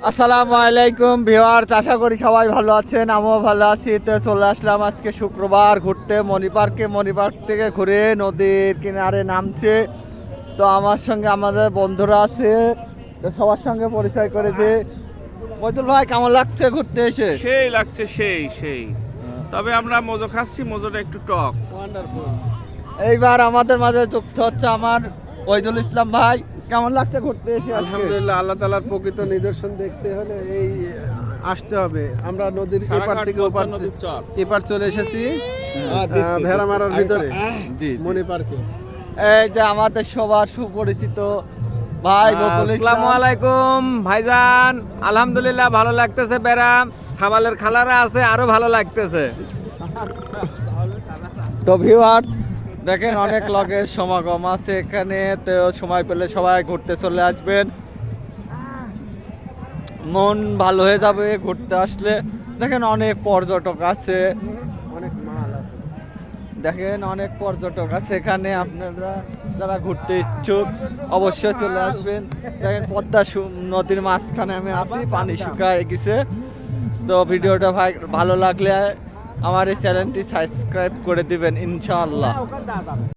আসসালামু আলাইকুম ভিউয়ার্স, আশা করি সবাই ভালো আছেন, আমিও ভালো আছি। তো চলে আসলাম আজকে শুক্রবার ঘুরতে মণি পার্ক থেকে ঘুরে নদীর কিনারে নামছে। তো আমার সঙ্গে আমাদের বন্ধুরা আছে, তো সবার সঙ্গে পরিচয় করে দিই। মইদুল ভাই, কেমন লাগছে ঘুরতে এসে? সেই লাগছে, সেই তবে আমরা মজো খাচ্ছি, মজোটা একটু টক। এইবার আমাদের মাঝে যুক্ত হচ্ছে আমার ওয়াহিদুল ইসলাম ভাই। কেমন লাগছে ঘুরতে এসে? আলহামদুলিল্লাহ, আল্লাহ তাআলার প্রকৃত নিদর্শন দেখতে হলে এই আসতে হবে। আমরা নদীর এপার থেকে ওপার এপার চলে এসেছি ভেড়া মারার ভিতরে জি মণি পার্কে। এই যে আমাদের সবার সুপরিচিত ভাই বকুল ইসলাম। আসসালামু আলাইকুম ভাইজান, আলহামদুলিল্লাহ ভালো লাগতেছে। বেরাম সাবালের খালারা আছে, আরো ভালো লাগতেছে। তো ভিউয়ার্স দেখেন, অনেক লগের সমাগম আছে এখানে। তো সময় পেলে সবাই ঘুরতে চলে আসবেন, মন ভালো হয়ে যাবে ঘুরতে আসলে। দেখেন অনেক পর্যটক আছে, অনেক মাল আছে। দেখেন অনেক পর্যটক আছে এখানে। আপনারা যারা ঘুরতে ইচ্ছুক অবশ্যই চলে আসবেন। দেখেন পদ্মা নদীর মাঝখানে আমি আছি, পানি শুকায় গেছে। তো ভিডিওটা ভাই ভালো লাগলে আমার এই চ্যানেলটি সাবস্ক্রাইব করে দিবেন ইনশাআল্লাহ।